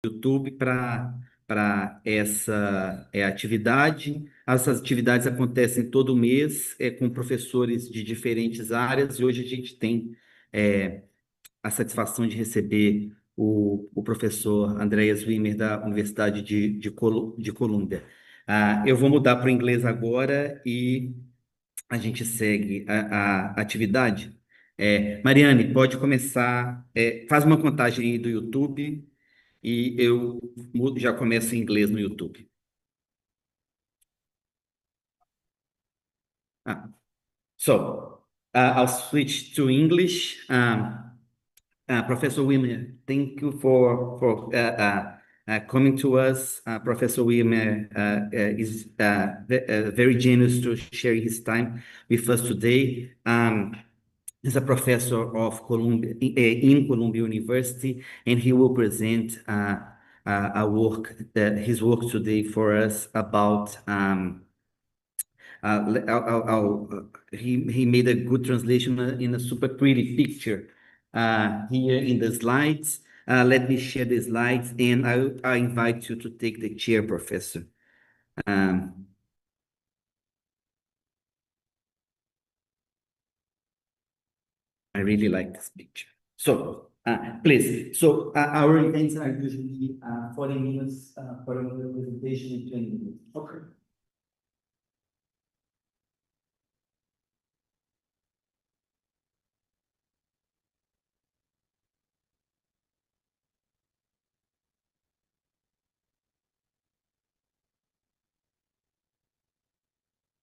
YouTube para essa atividade. Essas atividades acontecem todo mês com professores de diferentes áreas, e hoje a gente tem a satisfação de receber o professor Andreas Wimmer, da Universidade de Columbia. Eu vou mudar para o inglês agora e a gente segue a atividade. Mariane, pode começar, faz uma contagem aí do YouTube e eu já começo em inglês no YouTube. Ah, I'll switch to English. Professor Wimmer, thank you for coming to us. Professor Wimmer is very generous to share his time with us today. He's a professor of Columbia in Columbia University, and he will present his work today for us about. He made a good translation in a super pretty picture here in the slides. Let me share the slides, and I invite you to take the chair, Professor. I really like this picture. Please. Our events are usually 40 minutes for a presentation and 20 minutes. Okay.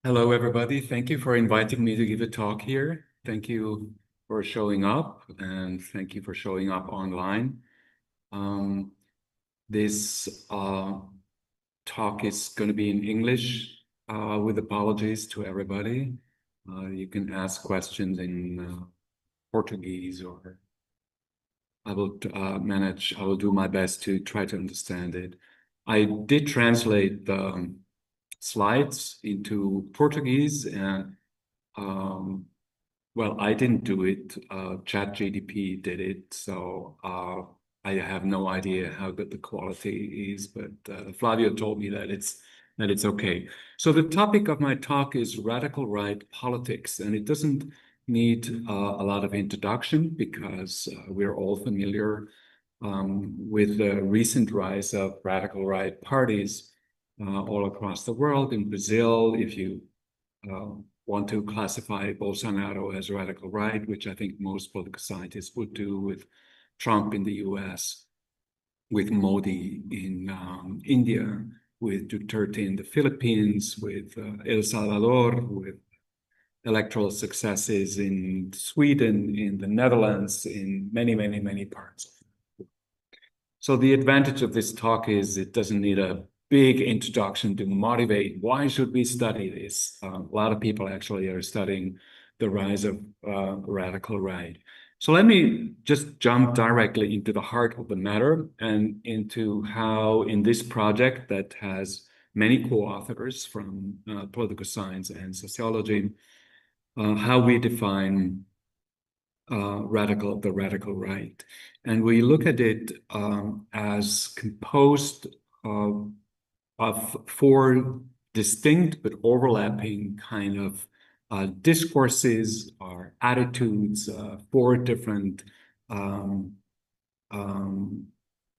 Hello, everybody. Thank you for inviting me to give a talk here. Thank you for showing up, and thank you for showing up online. This talk is going to be in English, with apologies to everybody. You can ask questions in Portuguese, or I will I will do my best to try to understand it. I did translate the slides into Portuguese, and well, I didn't do it. ChatGPT did it, so I have no idea how good the quality is, but Flavio told me that it's okay. So the topic of my talk is radical right politics, and it doesn't need a lot of introduction because we're all familiar with the recent rise of radical right parties all across the world. In Brazil, if you want to classify Bolsonaro as radical right, which I think most political scientists would do, with Trump in the US, with Modi in India, with Duterte in the Philippines, with El Salvador, with electoral successes in Sweden, in the Netherlands, in many, many, many parts. So the advantage of this talk is it doesn't need a big introduction to motivate why should we study this. A lot of people actually are studying the rise of radical right. So let me just jump directly into the heart of the matter and into how in this project that has many co-authors from political science and sociology, how we define the radical right. And we look at it as composed of four distinct but overlapping kind of discourses or attitudes, four different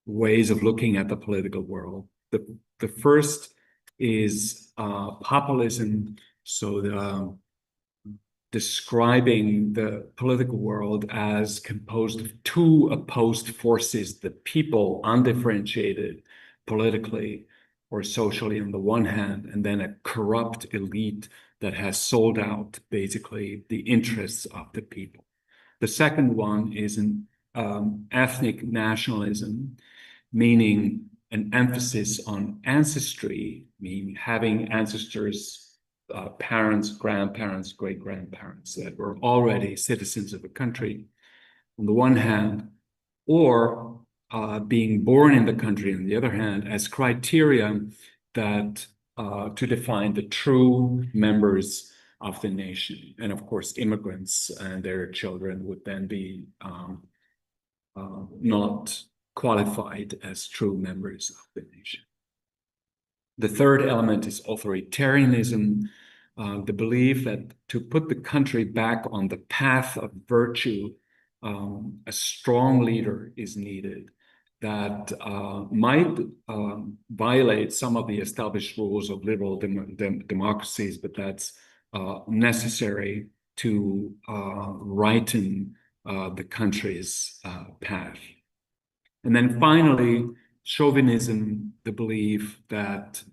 ways of looking at the political world. The first is populism, so describing the political world as composed of two opposed forces: the people, undifferentiated politically or socially on the one hand, and then a corrupt elite that has sold out basically the interests of the people. The second one is an ethnic nationalism, meaning an emphasis on ancestry, meaning having ancestors, parents, grandparents, great-grandparents that were already citizens of a country on the one hand, or being born in the country on the other hand, as criteria that to define the true members of the nation. And of course, immigrants and their children would then be not qualified as true members of the nation. The third element is authoritarianism, the belief that to put the country back on the path of virtue, a strong leader is needed that might violate some of the established rules of liberal democracies, but that's necessary to righten the country's path. And then finally, chauvinism, the belief that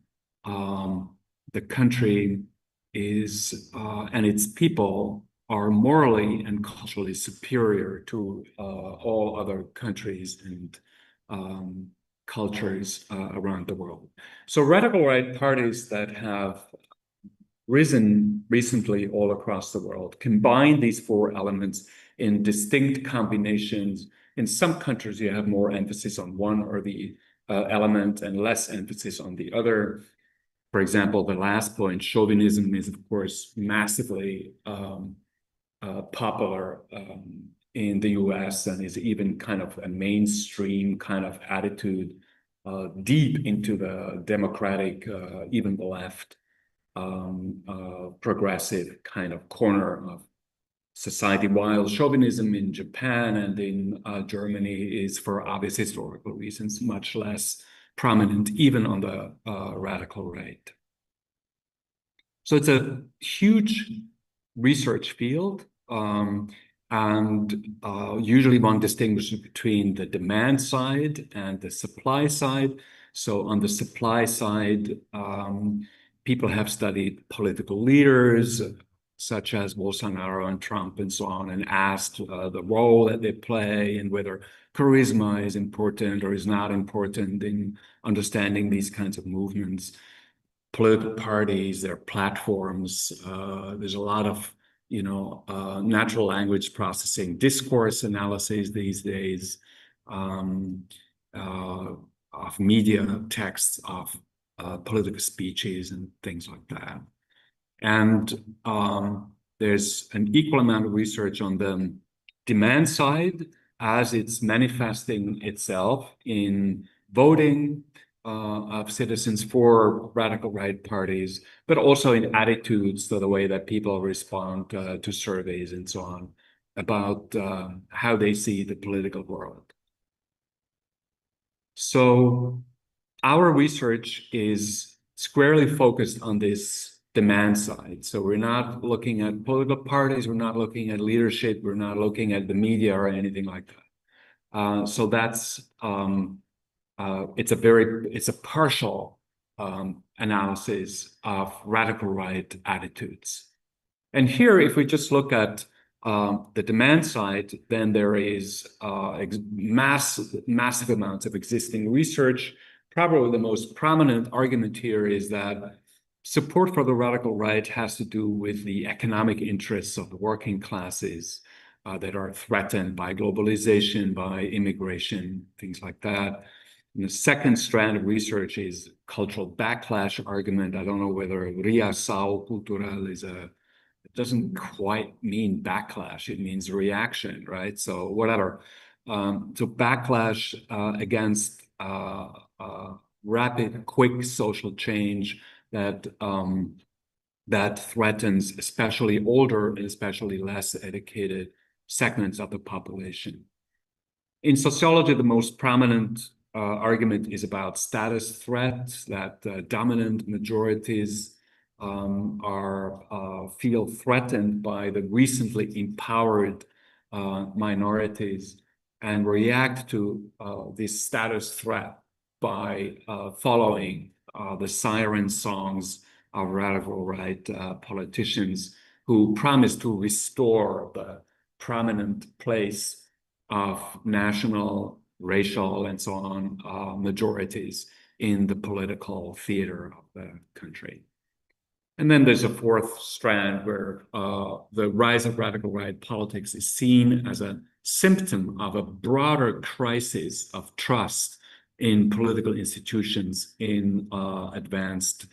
the country is and its people are morally and culturally superior to all other countries and cultures around the world. So radical right parties that have risen recently all across the world combine these four elements in distinct combinations. In some countries, you have more emphasis on one or the element and less emphasis on the other. For example, the last point, chauvinism, is of course massively popular in the US and is even kind of a mainstream kind of attitude deep into the democratic, even the left, progressive kind of corner of society, while chauvinism in Japan and in Germany is, for obvious historical reasons, much less prominent, even on the radical right. So it's a huge research field, and usually one distinguishes between the demand side and the supply side. So on the supply side, people have studied political leaders, such as Bolsonaro and Trump and so on, and asked the role that they play and whether charisma is important or is not important in understanding these kinds of movements. Political parties, their platforms, there's a lot of, natural language processing, discourse analysis these days, of media texts, of political speeches and things like that. And there's an equal amount of research on the demand side as it's manifesting itself in voting of citizens for radical right parties, but also in attitudes, so the way that people respond to surveys and so on about how they see the political world. So our research is squarely focused on this demand side. So we're not looking at political parties, we're not looking at leadership, we're not looking at the media or anything like that. So that's it's a partial analysis of radical right attitudes. And here, if we just look at the demand side, then there is massive amounts of existing research. Probably the most prominent argument here is that support for the radical right has to do with the economic interests of the working classes that are threatened by globalization, by immigration, things like that. And the second strand of research is cultural backlash argument. I don't know whether reação cultural it doesn't quite mean backlash, it means reaction, right? So whatever. So backlash against rapid, quick social change that threatens especially older and especially less educated segments of the population. In sociology, the most prominent argument is about status threats, that dominant majorities feel threatened by the recently empowered minorities and react to this status threat by following the siren songs of radical right politicians who promise to restore the prominent place of national, racial, and so on majorities in the political theater of the country. And then there's a fourth strand where the rise of radical right politics is seen as a symptom of a broader crisis of trust in political institutions in advanced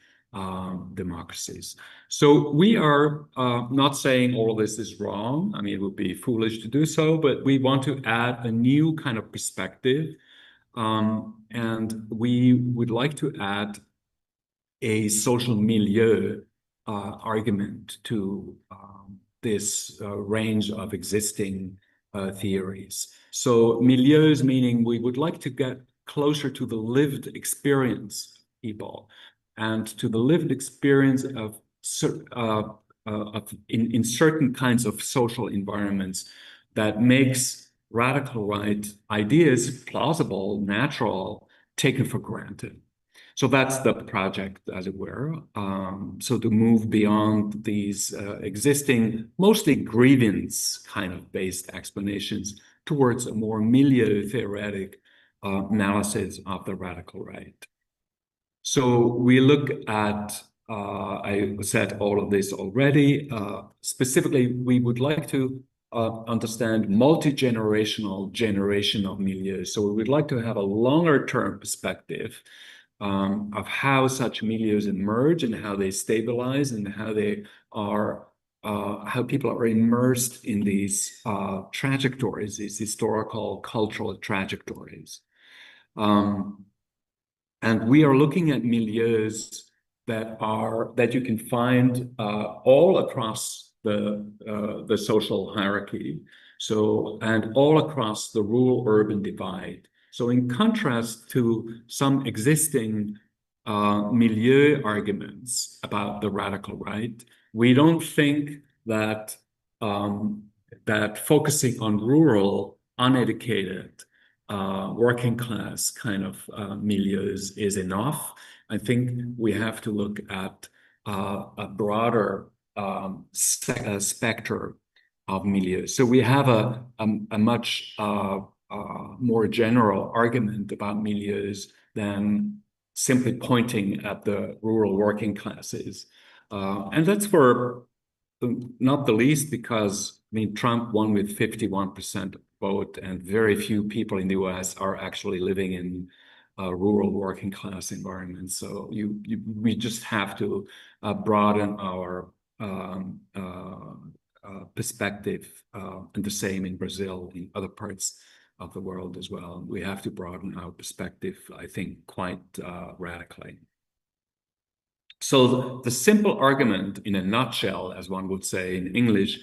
democracies. So we are not saying all of this is wrong. I mean, it would be foolish to do so, but we want to add a new kind of perspective And we would like to add a social milieu argument to this range of existing theories. So milieus meaning we would like to get closer to the lived experience of people and to the lived experience of in certain kinds of social environments that makes radical right ideas plausible, natural, taken for granted. So that's the project, as it were. So to move beyond these existing, mostly grievance kind of based explanations towards a more milieu theoretic analysis of the radical right. So we look at, I said all of this already. Specifically, we would like to understand multi-generational generation of milieu. So we would like to have a longer term perspective of how such milieux emerge and how they stabilize and how they are, how people are immersed in these trajectories, these historical, cultural trajectories. And we are looking at milieus that you can find all across the social hierarchy, so and all across the rural-urban divide. So in contrast to some existing milieu arguments about the radical right, we don't think that that focusing on rural, uneducated, working class kind of milieus is enough. I think we have to look at a broader spectrum of milieu. So we have a much more general argument about milieus than simply pointing at the rural working classes. And that's for not the least because, I mean, Trump won with 51% vote, and very few people in the US are actually living in rural working class environments. So we just have to broaden our perspective, and the same in Brazil, in other parts of the world as well. We have to broaden our perspective, I think, quite radically. So the simple argument in a nutshell, as one would say in English,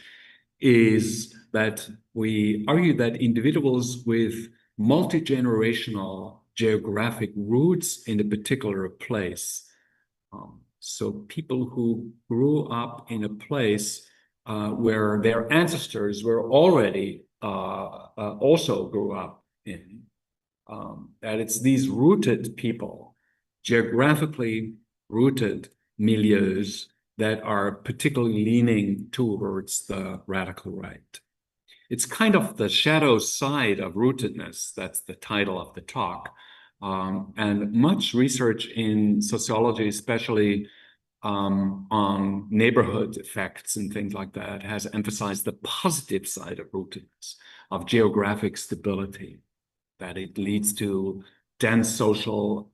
is that we argue that individuals with multi-generational geographic roots in a particular place, so people who grew up in a place where their ancestors were already also grew up in, that it's these rooted people, geographically rooted milieus that are particularly leaning towards the radical right. It's kind of the shadow side of rootedness. That's the title of the talk. And much research in sociology, especially on neighborhood effects and things like that, has emphasized the positive side of rootedness, of geographic stability, that it leads to dense social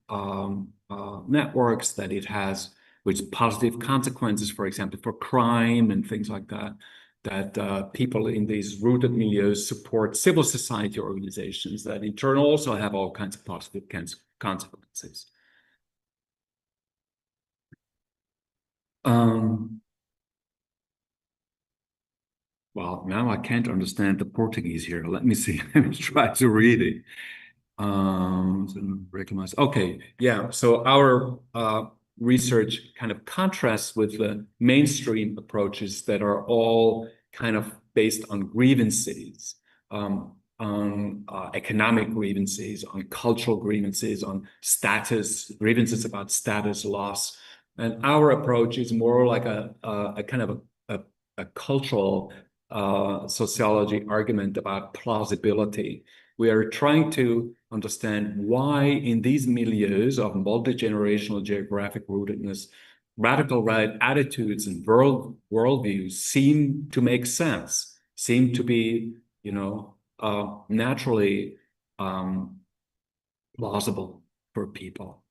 networks, that it has with positive consequences, for example, for crime and things like that, that people in these rooted milieus support civil society organizations that in turn also have all kinds of positive consequences. Well, now I can't understand the Portuguese here. Let me see. Let me try to read it. Okay, yeah. So our research kind of contrasts with the mainstream approaches that are all kind of based on grievances, on economic grievances, on cultural grievances, on status, grievances about status loss. And our approach is more like a kind of a cultural sociology argument about plausibility. We are trying to understand why in these milieus of multi-generational geographic rootedness, radical right attitudes and worldviews seem to make sense, seem to be, you know, naturally plausible for people.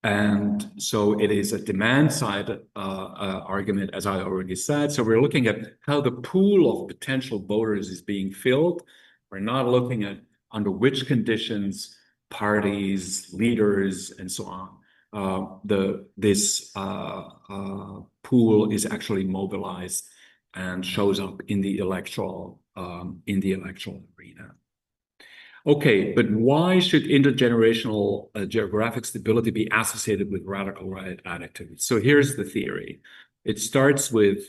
And so it is a demand side argument, as I already said. So we're looking at how the pool of potential voters is being filled. We're not looking at under which conditions parties, leaders, and so on, this pool is actually mobilized and shows up in the electoral arena. Okay, but why should intergenerational geographic stability be associated with radical right attitudes? So here's the theory. It starts with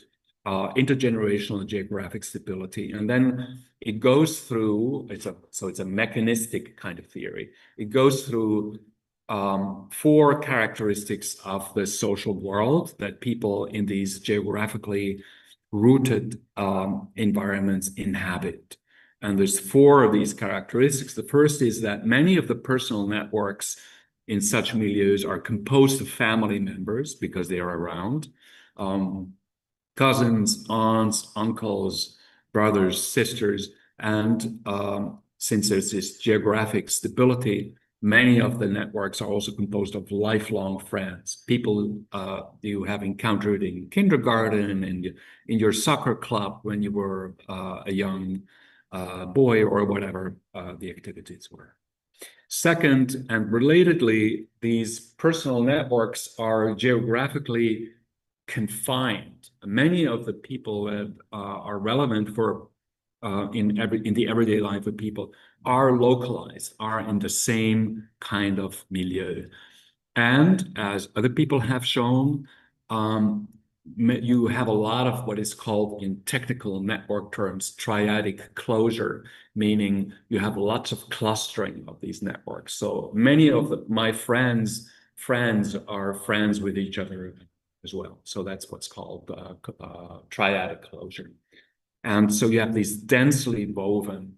intergenerational geographic stability, and then it goes through, so it's a mechanistic kind of theory. It goes through 4 characteristics of the social world that people in these geographically rooted environments inhabit. And there's 4 of these characteristics. The first is that many of the personal networks in such milieus are composed of family members because they are around. Cousins, aunts, uncles, brothers, sisters, and since there's this geographic stability, many of the networks are also composed of lifelong friends, people you have encountered in kindergarten and in your soccer club when you were a young boy or whatever the activities were. Second, and relatedly, these personal networks are geographically confined. Many of the people that are relevant for in the everyday life of people are localized, are in the same kind of milieu. And as other people have shown, you have a lot of what is called in technical network terms, triadic closure, meaning you have lots of clustering of these networks. So many of my friends are friends with each other as well. So that's what's called triadic closure. And so you have these densely woven,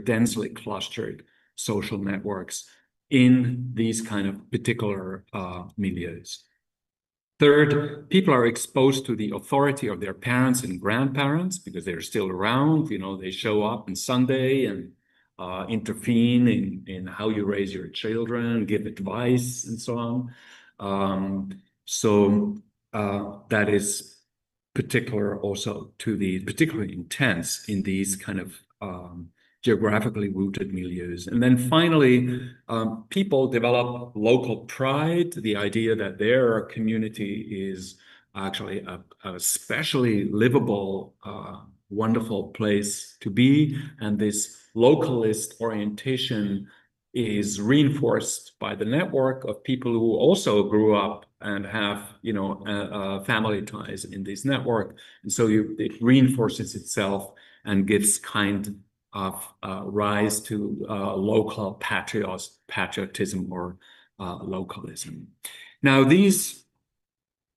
densely clustered social networks in these kind of particular milieus. Third, people are exposed to the authority of their parents and grandparents because they're still around. You know, they show up on Sunday and intervene in how you raise your children, give advice, and so on. That is particularly intense in these kind of geographically rooted milieus. And then finally, people develop local pride, the idea that their community is actually a especially livable, wonderful place to be. And this localist orientation is reinforced by the network of people who also grew up and have, family ties in this network. And so it reinforces itself and gives kind of rise to local patriotism or localism. Now, these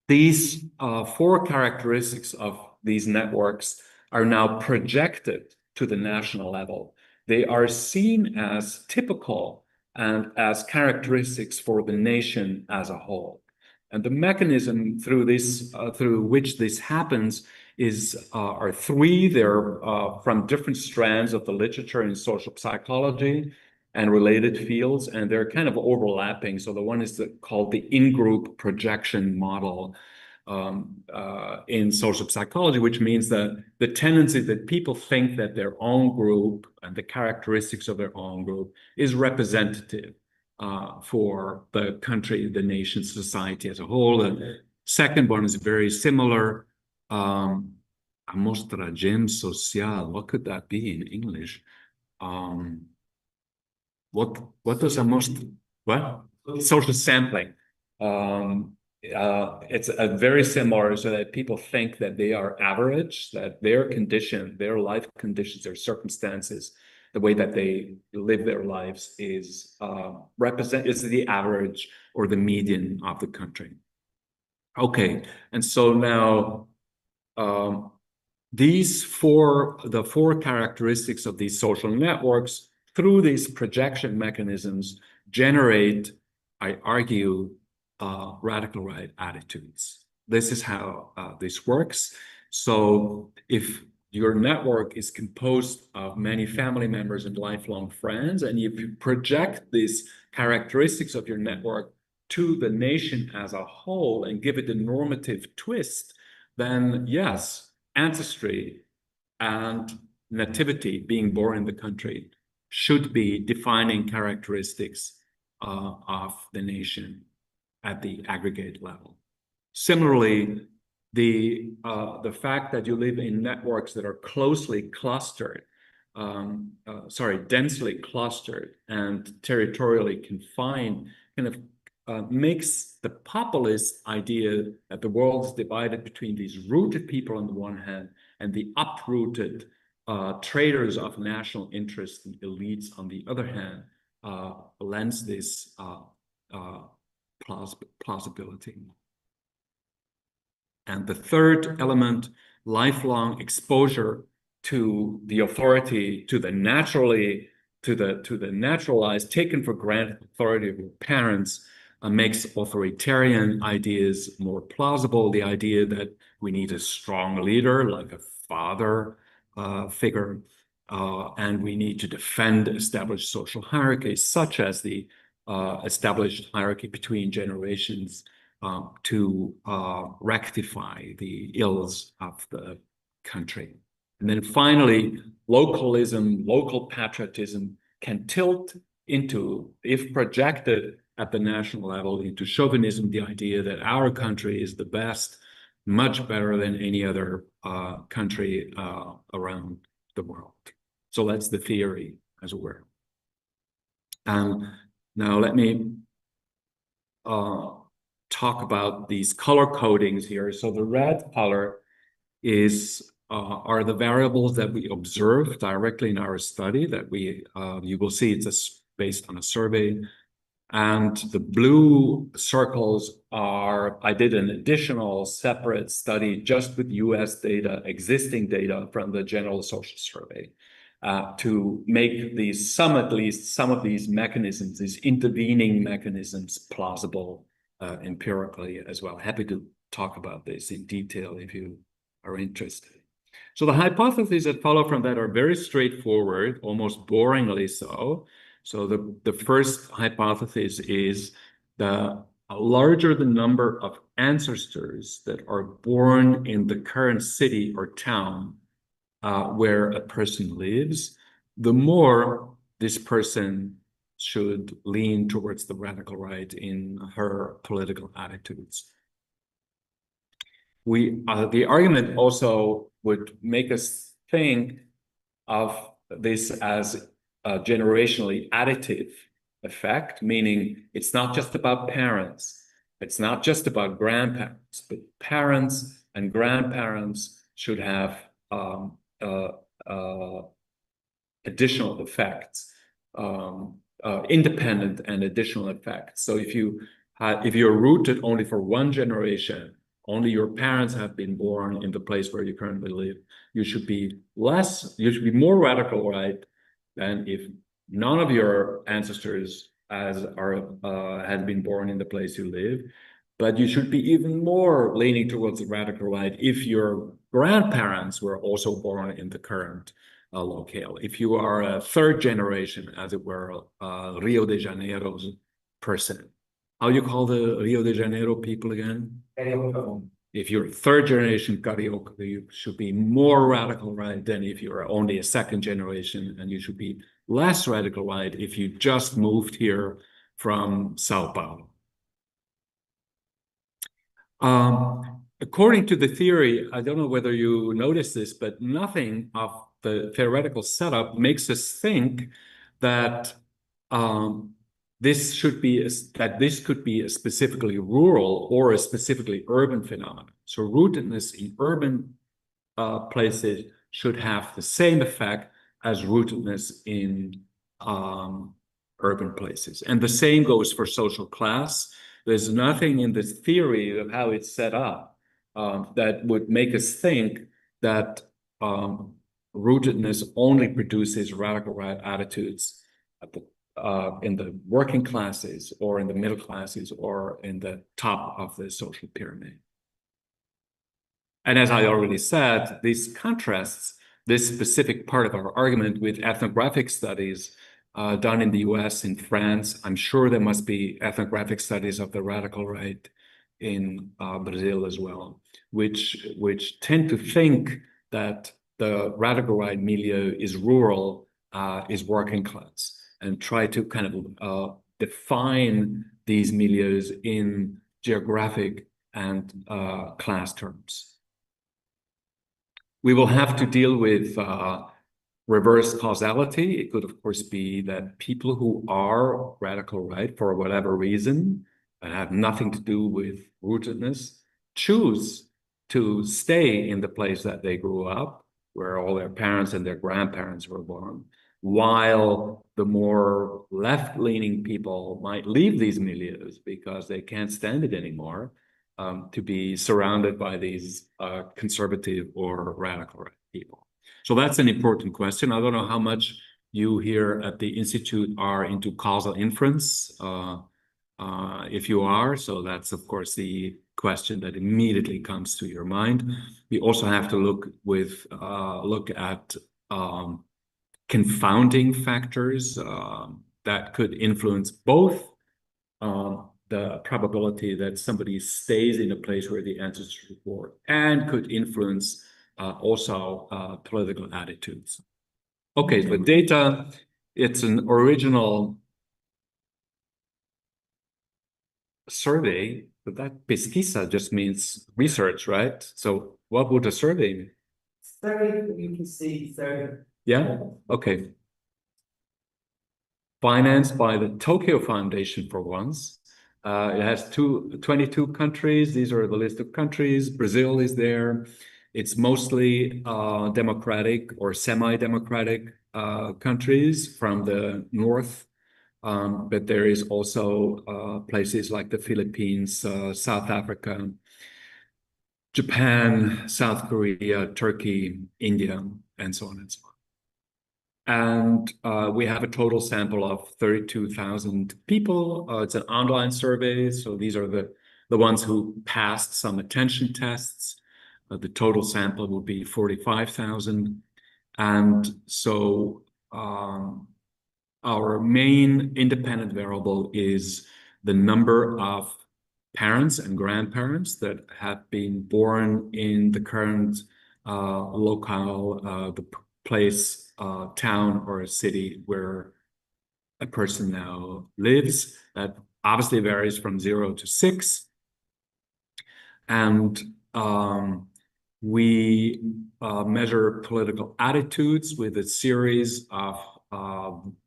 4 characteristics of these networks are now projected to the national level. They are seen as typical and as characteristics for the nation as a whole. And the mechanism through which this happens are 3. They're from different strands of the literature in social psychology and related fields, and they're kind of overlapping. So the one is called the in-group projection model in social psychology, which means that the tendency that people think that their own group and the characteristics of their own group is representative for the country, the nation, society as a whole. The second one is very similar. Amostragem social. What could that be in English? What does what? Social sampling. It's a very similar, so that people think that they are average, that their condition, their life conditions, their circumstances, the way that they live their lives is the average or the median of the country. Okay, and so now the 4 characteristics of these social networks through these projection mechanisms generate, I argue, radical right attitudes. This is how this works. So if your network is composed of many family members and lifelong friends, and if you project this characteristics of your network to the nation as a whole and give it a normative twist, then yes, ancestry and nativity, being born in the country, should be defining characteristics of the nation at the aggregate level. Similarly, the fact that you live in networks that are closely clustered, densely clustered and territorially confined, kind of makes the populist idea that the world is divided between these rooted people on the one hand and the uprooted traders of national interest and elites on the other hand, lends this plausibility. And the third element, lifelong exposure to the authority, to the naturalized, taken for granted authority of your parents, makes authoritarian ideas more plausible. The idea that we need a strong leader, like a father figure, and we need to defend established social hierarchies, such as the established hierarchy between generations, to rectify the ills of the country. And then finally, localism, local patriotism can tilt into, if projected at the national level, into chauvinism, the idea that our country is the best, much better than any other country around the world. So that's the theory, as it were. Now let me talk about these color codings here. So the red color are the variables that we observe directly in our study that you will see it's based on a survey. And the blue circles I did an additional separate study just with US data, existing data from the General Social Survey, to make at least some of these mechanisms, these intervening mechanisms, plausible empirically as well. Happy to talk about this in detail if you are interested. So the hypotheses that follow from that are very straightforward, almost boringly so. So the first hypothesis is the larger the number of ancestors that are born in the current city or town where a person lives, the more this person should lean towards the radical right in her political attitudes. The argument also would make us think of this as a generationally additive effect, meaning it's not just about parents, it's not just about grandparents, but parents and grandparents should have additional effects, independent and additional effects. So if you're rooted only for one generation, only your parents have been born in the place where you currently live, you should be more radical right than if none of your ancestors had been born in the place you live. But you should be even more leaning towards the radical right if your grandparents were also born in the current locale. If you are a third generation, as it were, Rio de Janeiro's person. How you call the Rio de Janeiro people again? Carioca. If you're a third generation Carioca, you should be more radical right than if you're only a second generation, and you should be less radical right if you just moved here from Sao Paulo. According to the theory, I don't know whether you noticed this, but nothing of the theoretical setup makes us think that this could be a specifically rural or a specifically urban phenomenon. So rootedness in urban places should have the same effect as rootedness in urban places. And the same goes for social class. There's nothing in this theory of how it's set up that would make us think that rootedness only produces radical right attitudes in the working classes or in the middle classes or in the top of the social pyramid. And as I already said, this contrasts this specific part of our argument with ethnographic studies done in the US, in France. I'm sure there must be ethnographic studies of the radical right in Brazil as well, which tend to think that the radical right milieu is rural, is working class, and try to kind of define these milieus in geographic and class terms. We will have to deal with reverse causality. It could, of course, be that people who are radical right for whatever reason that have nothing to do with rootedness choose to stay in the place that they grew up, where all their parents and their grandparents were born, while the more left-leaning people might leave these milieus because they can't stand it anymore, to be surrounded by these conservative or radical right people. So that's an important question. I don't know how much you here at the Institute are into causal inference. If you are, so that's of course the question that immediately comes to your mind. We also have to look at confounding factors that could influence both the probability that somebody stays in a place where the ancestors were, and could influence also political attitudes. Okay, so data, it's an original survey, but that pesquisa just means research, right? So what would a survey mean? Survey, you can see survey. Yeah, okay. Financed by the Tokyo Foundation for once. It has 22 countries. These are the list of countries. Brazil is there. It's mostly democratic or semi-democratic countries from the north. But there is also places like the Philippines, South Africa, Japan, South Korea, Turkey, India, and so on and so on. And we have a total sample of 32,000 people. It's an online survey, so these are the ones who passed some attention tests. The total sample would be 45,000. And so our main independent variable is the number of parents and grandparents that have been born in the current locale, the place, town, or a city where a person now lives. That obviously varies from 0 to 6. And we measure political attitudes with a series of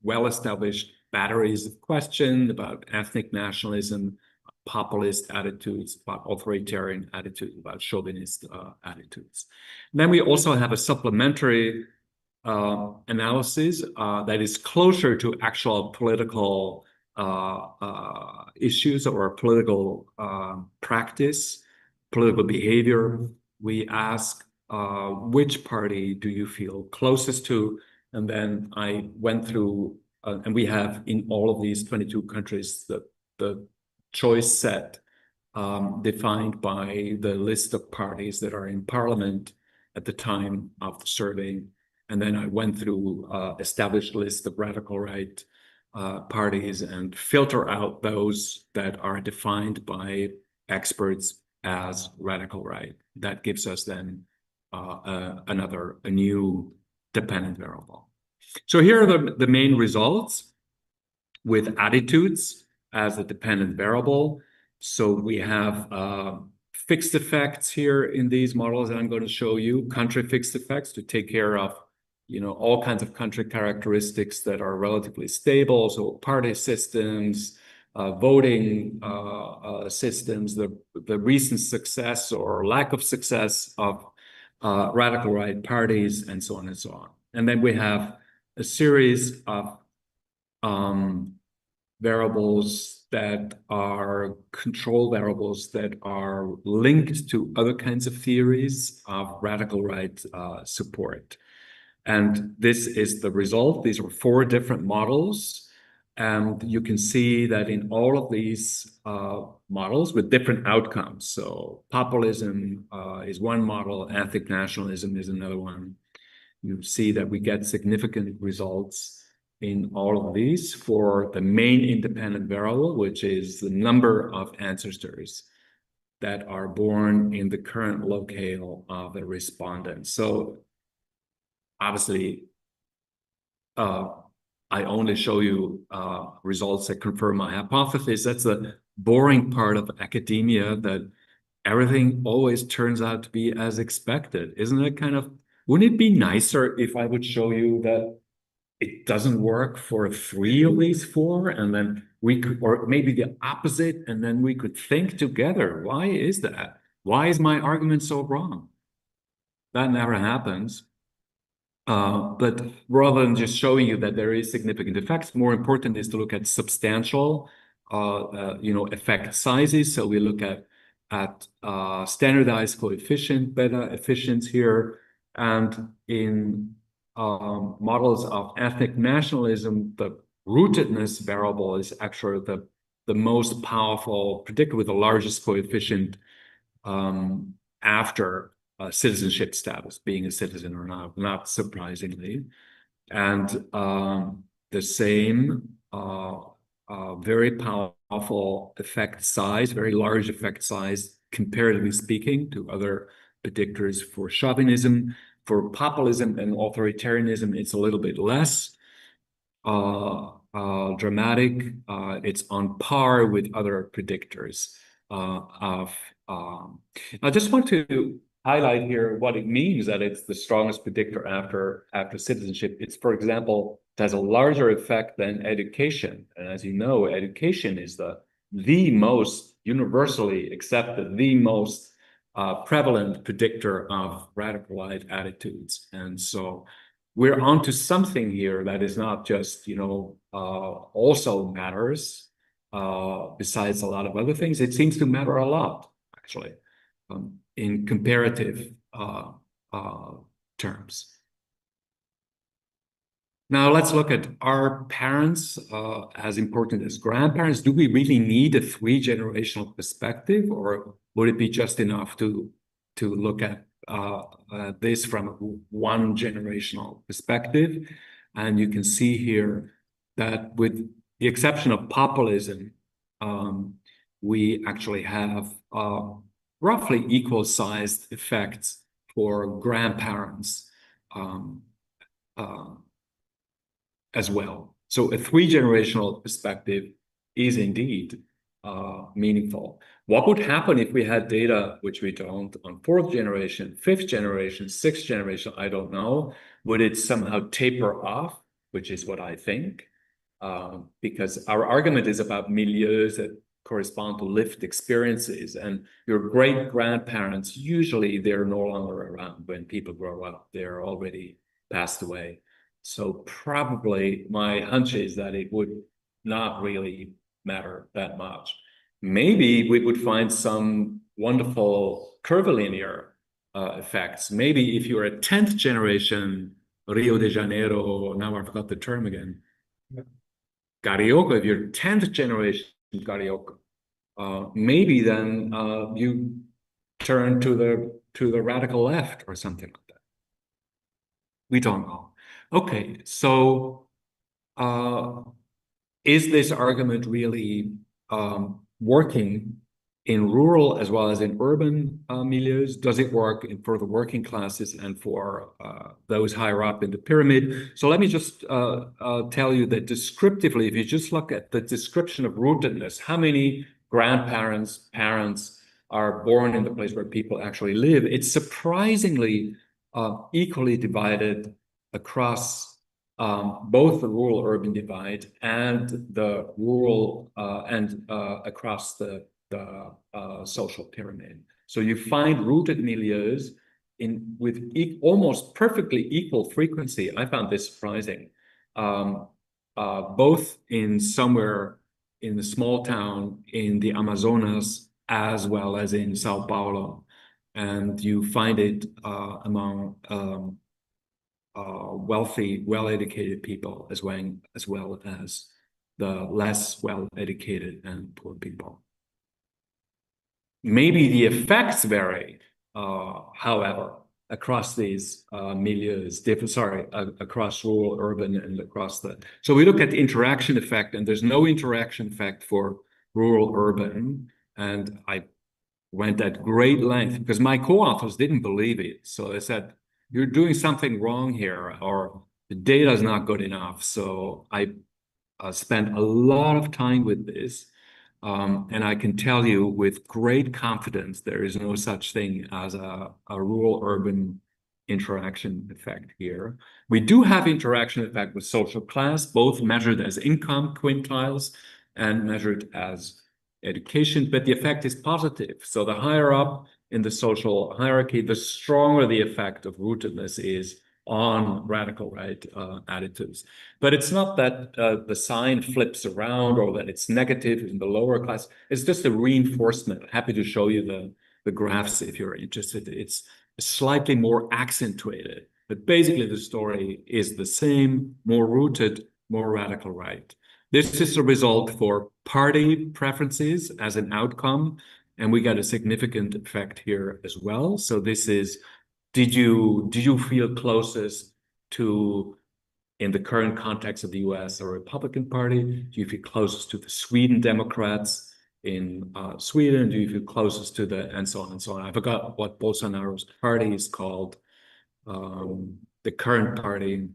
well-established batteries of questions about ethnic nationalism, populist attitudes, about authoritarian attitudes, about chauvinist attitudes. And then we also have a supplementary analysis that is closer to actual political issues or political practice, political behavior. We ask which party do you feel closest to? And then I went through, and we have in all of these 22 countries the choice set defined by the list of parties that are in parliament at the time of the survey. And then I went through established list of radical right parties and filter out those that are defined by experts as radical right. That gives us then a new dependent variable. So here are the main results with attitudes as a dependent variable. So we have fixed effects here in these models that I'm going to show you, country fixed effects to take care of, you know, all kinds of country characteristics that are relatively stable. So party systems, voting systems, the recent success or lack of success of radical right parties, and so on and so on. And then we have a series of variables that are control variables that are linked to other kinds of theories of radical right support. And this is the result. These are 4 different models. And you can see that in all of these models with different outcomes. So populism is one model, ethnic nationalism is another one. You see that we get significant results in all of these for the main independent variable, which is the number of ancestors that are born in the current locale of the respondent. So obviously, I only show you results that confirm my hypothesis. That's the boring part of academia, that everything always turns out to be as expected. Isn't it kind of, wouldn't it be nicer if I would show you that it doesn't work for 3 of these 4, and then we could, or maybe the opposite, and then we could think together, why is that? Why is my argument so wrong? That never happens. But rather than just showing you that there is significant effects, more important is to look at substantial, effect sizes. So we look at standardized coefficient, beta efficients here, and in models of ethnic nationalism, the rootedness variable is actually the most powerful predictor with the largest coefficient after citizenship status, being a citizen or not surprisingly. And the same very powerful effect size, very large effect size, comparatively speaking, to other predictors for chauvinism. For populism and authoritarianism, it's a little bit less dramatic. It's on par with other predictors I just want to highlight here what it means that it's the strongest predictor after citizenship. It's, for example, it has a larger effect than education. And as you know, education is the most universally accepted, the most prevalent predictor of radicalized attitudes. And so we're onto something here that is not just, also matters, besides a lot of other things. It seems to matter a lot, actually, in comparative terms. Now let's look at, are parents as important as grandparents? Do we really need a 3-generational perspective, or would it be just enough to look at this from a 1-generational perspective? And you can see here that with the exception of populism, we actually have roughly equal-sized effects for grandparents as well. So a 3-generational perspective is indeed meaningful. What would happen if we had data, which we don't, on 4th generation, 5th generation, 6th generation? I don't know. Would it somehow taper off, which is what I think? Because our argument is about milieus that correspond to lived experiences, and your great-grandparents, usually they're no longer around when people grow up. They're already passed away. So probably my hunch is that it would not really matter that much. Maybe we would find some wonderful curvilinear effects. Maybe if you're a 10th generation Rio de Janeiro, now I forgot the term again, Carioca, if you're 10th generation Carioca, maybe then you turn to the radical left or something like that. We don't know. Okay, so is this argument really working in rural as well as in urban milieus? Does it work for the working classes and for those higher up in the pyramid? So let me just tell you that descriptively, if you just look at the description of rootedness, how many grandparents, parents are born in the place where people actually live, it's surprisingly equally divided across both the rural-urban divide and the rural across the social pyramid. So you find rooted milieus with almost perfectly equal frequency. I found this surprising, both in somewhere in the small town in the Amazonas as well as in Sao Paulo, and you find it among wealthy, well-educated people as well as the less well-educated and poor people. Maybe the effects vary, however, across these milieus, across rural, urban, and across the. So we look at the interaction effect, and there's no interaction effect for rural, urban, and I went at great length because my co-authors didn't believe it. So they said, "You're doing something wrong here, or the data is not good enough." So I spent a lot of time with this. And I can tell you with great confidence, there is no such thing as a rural-urban interaction effect here. We do have interaction effect with social class, both measured as income quintiles and measured as education, but the effect is positive. So the higher up in the social hierarchy, the stronger the effect of rootedness is on radical right attitudes. But it's not that the sign flips around or that it's negative in the lower class. It's just a reinforcement. Happy to show you the graphs if you're interested. It's slightly more accentuated, but basically the story is the same, more rooted, more radical right. This is the result for party preferences as an outcome, and we got a significant effect here as well. So this is, did you feel closest to, in the current context of the US, a Republican Party? Do you feel closest to the Sweden Democrats in Sweden? Do you feel closest to the, and so on and so on? I forgot what Bolsonaro's party is called. The current party.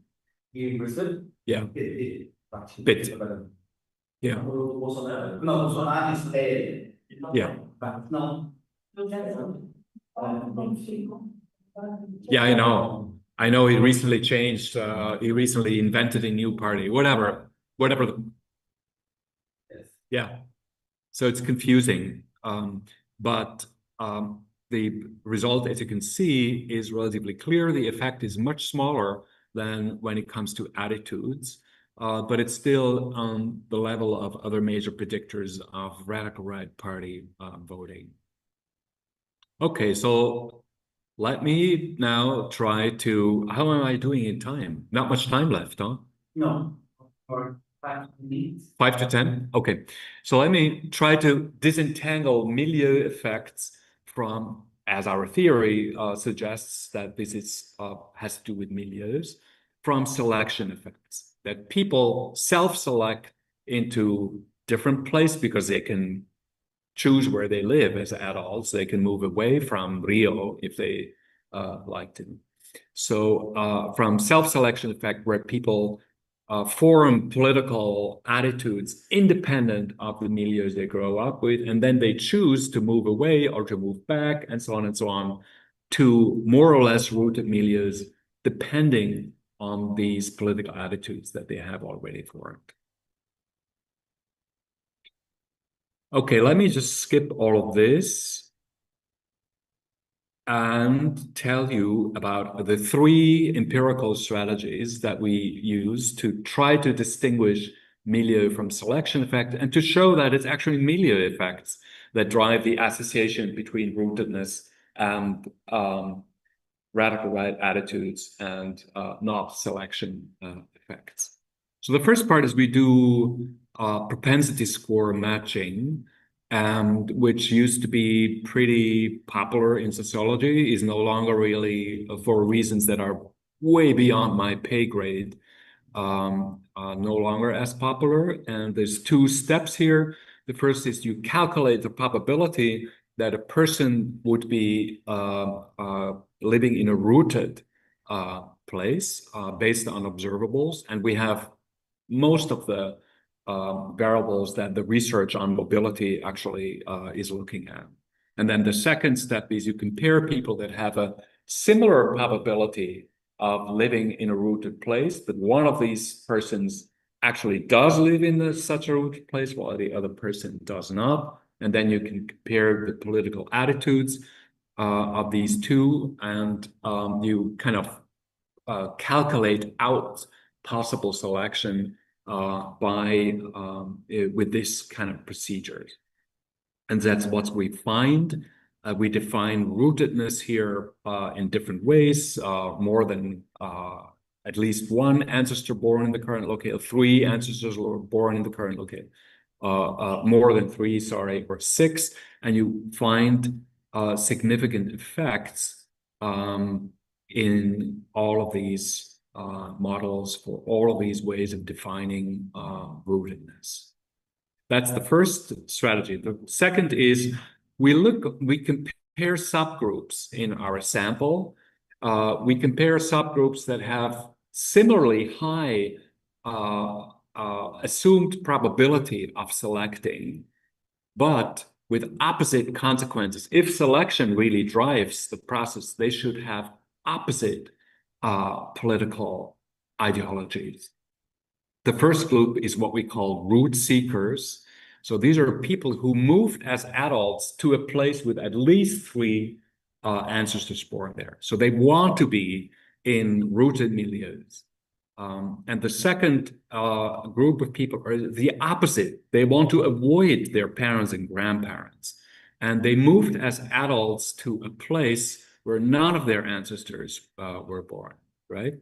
Yeah. Bit. Yeah. Yeah. Yeah, I know. I know he recently changed, he recently invented a new party, whatever. Yeah. So it's confusing. But the result, as you can see, is relatively clear. The effect is much smaller than when it comes to attitudes, but it's still on the level of other major predictors of radical right party voting. Okay, so let me now try to, how am I doing in time? Not much time left, huh? No, for 5 minutes. 5 to 10? Okay. So let me try to disentangle milieu effects from, as our theory suggests that this is has to do with milieus, from selection effects, that people self-select into different places because they can choose where they live as adults. They can move away from Rio if they like to. So from self-selection effect, where people form political attitudes independent of the milieu they grow up with, and then they choose to move away or to move back, and so on, to more or less rooted milieus, depending on these political attitudes that they have already formed. Okay, let me just skip all of this and tell you about the 3 empirical strategies that we use to try to distinguish milieu from selection effect, and to show that it's actually milieu effects that drive the association between rootedness and radical right attitudes and not selection effects. So the first part is we do propensity score matching, and which used to be pretty popular in sociology, is no longer really, for reasons that are way beyond my pay grade, no longer as popular. And there's 2 steps here. The first is you calculate the probability that a person would be living in a rooted place based on observables. And we have most of the variables that the research on mobility actually is looking at. And then the second step is you compare people that have a similar probability of living in a rooted place, but one of these persons actually does live in such a rooted place while the other person does not. And then you can compare the political attitudes of these 2, and you kind of calculate out possible selection with this kind of procedure. And that's what we find. We define rootedness here in different ways, more than at least 1 ancestor born in the current locale, 3 ancestors were born in the current locale, more than 3, sorry, or 6, and you find significant effects in all of these models for all of these ways of defining rootedness. That's the first strategy. The second is we compare subgroups in our sample. We compare subgroups that have similarly high assumed probability of selecting, but with opposite consequences. If selection really drives the process, they should have opposite political ideologies. The first group is what we call root seekers. So these are people who moved as adults to a place with at least 3 ancestors born there. So they want to be in rooted milieus. And the second group of people are the opposite. They want to avoid their parents and grandparents. And they moved as adults to a place where none of their ancestors were born, right?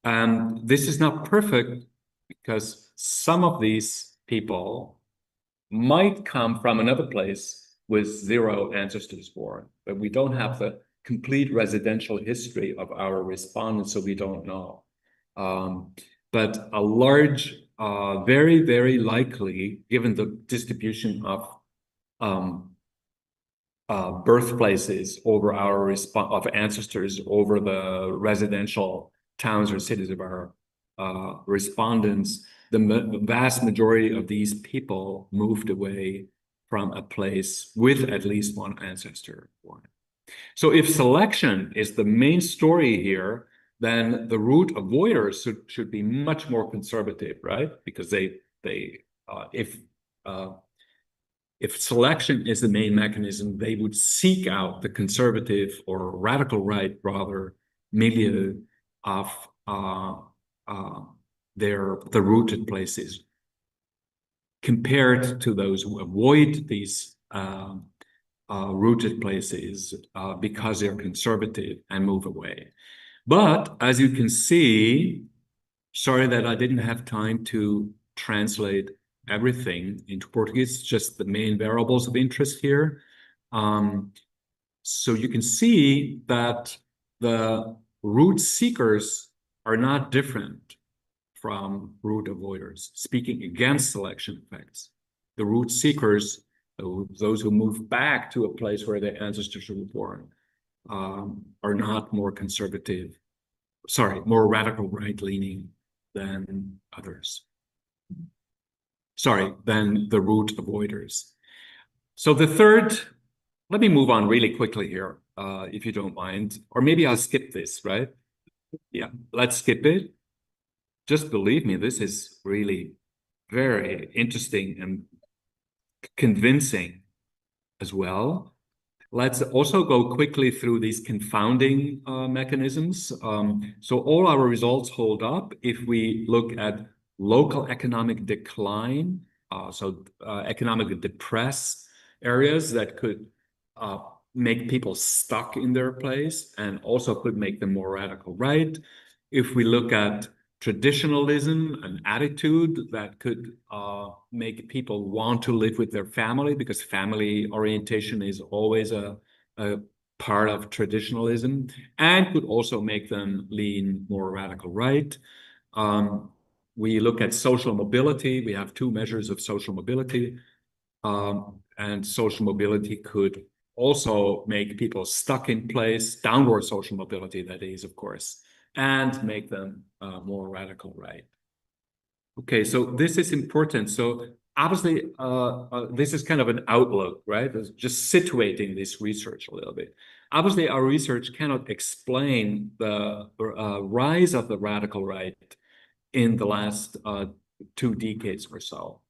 And this is not perfect because some of these people might come from another place with 0 ancestors born, but we don't have the complete residential history of our respondents, so we don't know. But a large, very, very likely, given the distribution of birthplaces over our of ancestors over the residential towns or cities of our respondents, the vast majority of these people moved away from a place with at least 1 ancestor born. So if selection is the main story here, then the root avoiders should be much more conservative, right? Because if selection is the main mechanism, they would seek out the conservative or radical right, rather, milieu of the rooted places, compared to those who avoid these rooted places because they're conservative and move away. But as you can see, sorry that I didn't have time to translate everything into Portuguese, just the main variables of interest here. So you can see that the root seekers are not different from root avoiders, speaking against selection effects. The root seekers, those who move back to a place where their ancestors were born, are not more conservative, more radical right-leaning than others. Than the root avoiders. So the third, let me move on really quickly here, if you don't mind, or maybe I'll skip this, right? Yeah, let's skip it. Just believe me, this is really very interesting and convincing as well. Let's also go quickly through these confounding mechanisms. So all our results hold up if we look at local economic decline, economically depressed areas that could make people stuck in their place and also could make them more radical right. If we look at traditionalism, an attitude that could make people want to live with their family, because family orientation is always a part of traditionalism, and could also make them lean more radical right. We look at social mobility. We have 2 measures of social mobility, and social mobility could also make people stuck in place, downward social mobility, that is, of course, and make them more radical right. Okay, so this is important. So obviously, this is kind of an outlook, right? It's just situating this research a little bit. Obviously, our research cannot explain the rise of the radical right in the last 2 decades or so.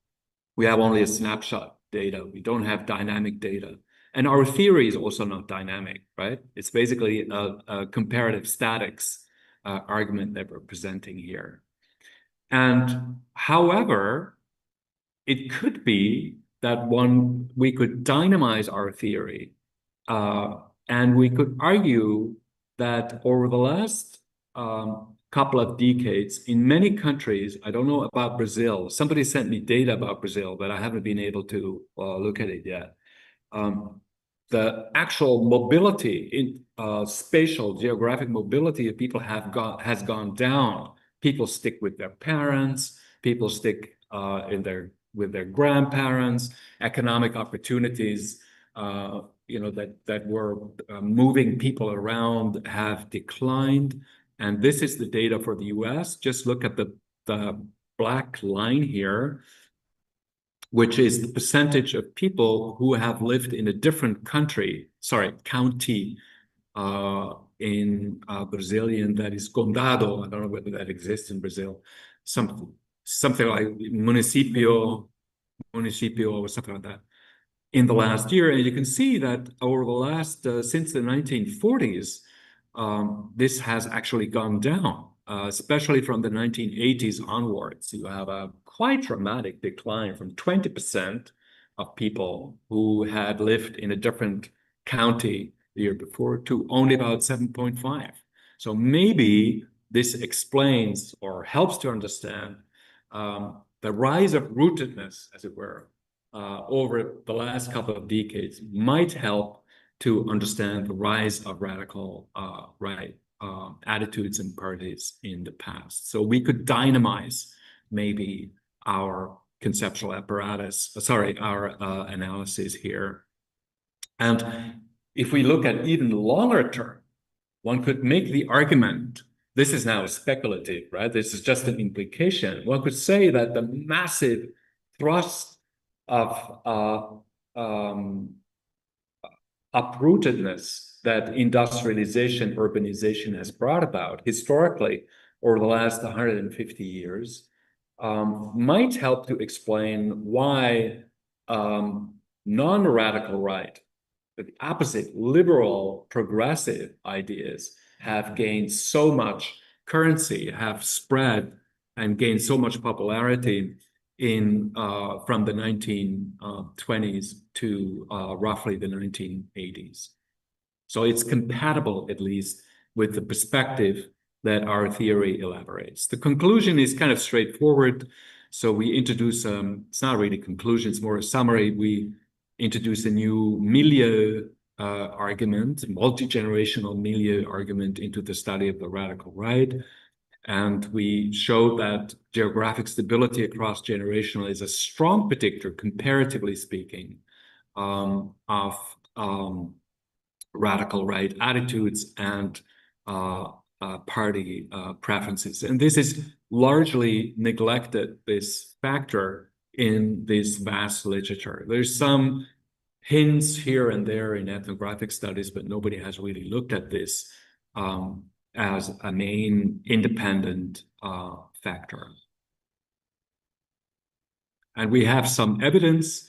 We have only a snapshot data. We don't have dynamic data. And our theory is also not dynamic, right? It's basically a comparative statics argument that we're presenting here. And however, it could be that we could dynamize our theory, and we could argue that over the last couple of decades, in many countries, I don't know about Brazil, somebody sent me data about Brazil, but I haven't been able to look at it yet. the actual mobility in spatial geographic mobility of people has gone down. People stick with their parents, people stick with their grandparents, economic opportunities that were moving people around have declined. And this is the data for the US. Just look at the black line here, which is the percentage of people who have lived in a different county, in Brazilian, that is condado. I don't know whether that exists in Brazil. Something like municipio or something like that in the last year. And you can see that over the last, since the 1940s, this has actually gone down, especially from the 1980s onwards. You have a quite dramatic decline from 20% of people who had lived in a different county the year before to only about 7.5. So maybe this explains or helps to understand the rise of rootedness, as it were, over the last couple of decades might help to understand the rise of radical right attitudes and parties in the past. So we could dynamize maybe our conceptual apparatus, our analysis here. And if we look at even longer term, one could make the argument, this is now speculative, right? This is just an implication. One could say that the massive thrust of uprootedness that industrialization, urbanization has brought about historically over the last 150 years might help to explain why non-radical right, the opposite, liberal, progressive ideas have gained so much currency, have spread and gained so much popularity in from the 1920s to roughly the 1980s. So it's compatible, at least, with the perspective that our theory elaborates. The conclusion is kind of straightforward. So we introduce, it's not really a conclusion, it's more a summary. We introduce a new milieu argument, multi-generational milieu argument into the study of the radical right. And we show that geographic stability across generational is a strong predictor, comparatively speaking, of radical right attitudes and party preferences. And this is largely neglected, this factor, in this vast literature. There's some hints here and there in ethnographic studies, but nobody has really looked at this as a main independent factor. And we have some evidence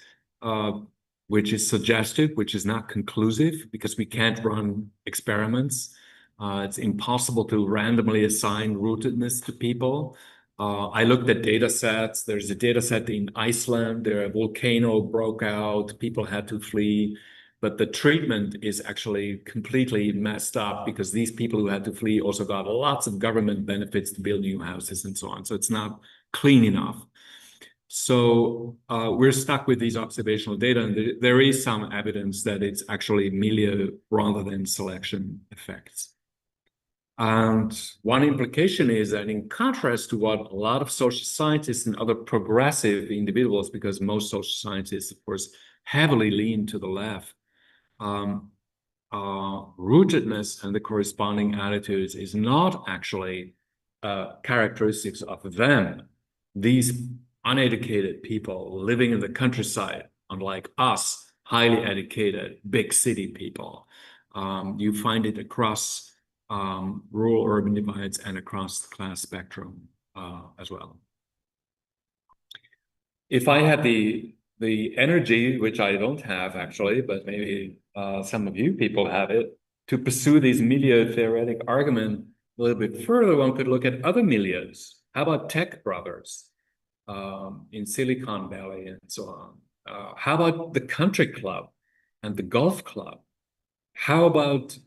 which is suggestive, which is not conclusive, because we can't run experiments. It's impossible to randomly assign rootedness to people. I looked at data sets. There's a data set in Iceland. There, a volcano broke out. People had to flee. But the treatment is actually completely messed up because these people who had to flee also got lots of government benefits to build new houses and so on. So it's not clean enough. So we're stuck with these observational data, and there is some evidence that it's actually milieu rather than selection effects. And one implication is that, in contrast to what a lot of social scientists and other progressive individuals, because most social scientists, of course, heavily lean to the left, rootedness and the corresponding attitudes is not actually characteristics of them. These uneducated people living in the countryside, unlike us, highly educated, big city people. You find it across rural-urban divides and across the class spectrum as well. If I had the energy, which I don't have actually, but maybe some of you people have it, to pursue these milieu theoretic argument a little bit further, one could look at other milieus. How about tech brothers in Silicon Valley and so on? How about the country club and the golf club? How about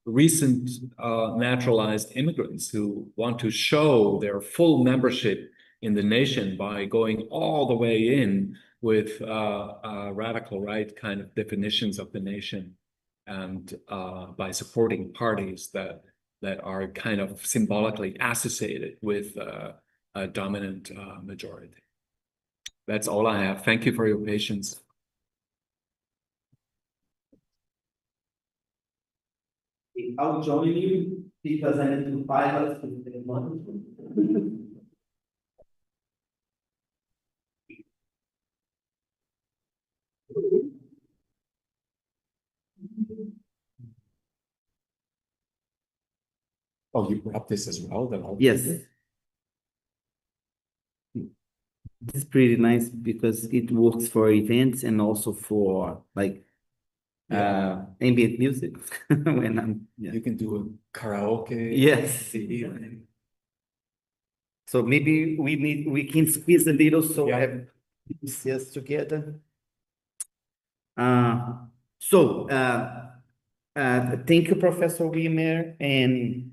recent naturalized immigrants who want to show their full membership in the nation by going all the way in with radical right kind of definitions of the nation, and by supporting parties that are kind of symbolically associated with a dominant majority. That's all I have. Thank you for your patience. I'll join you because I need to pilot. Oh, you brought this as well, then? Yes. This is pretty nice because it works for events and also for like ambient music when I'm You can do a karaoke. Yes. So maybe we can squeeze a little so we have pieces together. Thank you, Professor Wimmer, and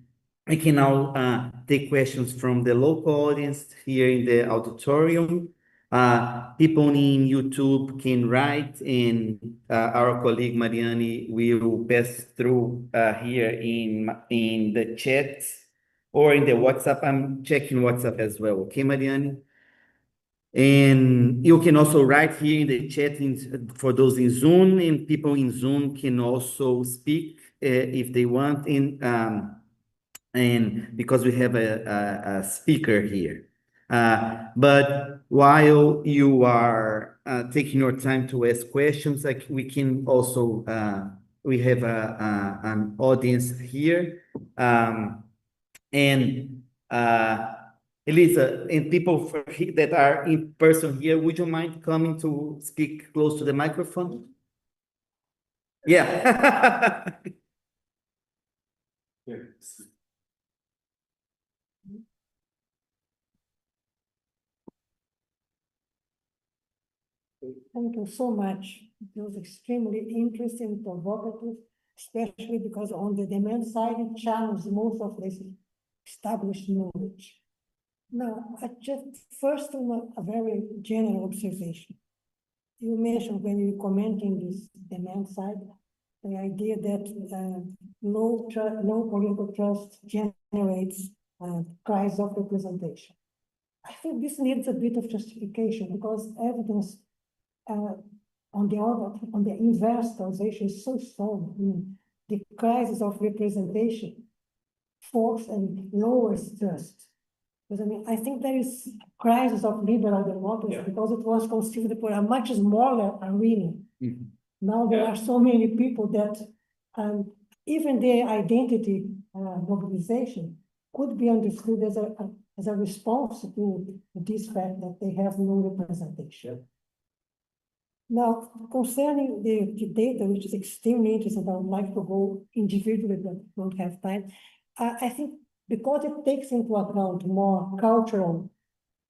I can now take questions from the local audience here in the auditorium. People in YouTube can write, and our colleague Mariani will pass through here in the chat or in the WhatsApp. I'm checking WhatsApp as well. Okay, Mariani? And you can also write here in the chat for those in Zoom, and people in Zoom can also speak if they want. And because we have a speaker here. But while you are taking your time to ask questions, like we can also, we have an audience here. Elisa, and people that are in person here, would you mind coming to speak close to the microphone? Yeah. Yes. Thank you so much. It was extremely interesting, provocative, especially because on the demand side, it challenged most of this established knowledge. Now, I just first a very general observation. You mentioned when you were commenting this demand side, the idea that low political trust generates crisis of representation. I think this needs a bit of justification because evidence on the inverse causation is so strong. I mean, the crisis of representation forces and lowers trust. Because I mean, I think there is a crisis of liberal democracy because it was considered for a much smaller arena. Mm-hmm. Now there are so many people that even their identity mobilization could be understood as a response to this fact that they have no representation. Now, concerning the data, which is extremely interesting, I would like to go individually, but don't have time. I think because it takes into account more cultural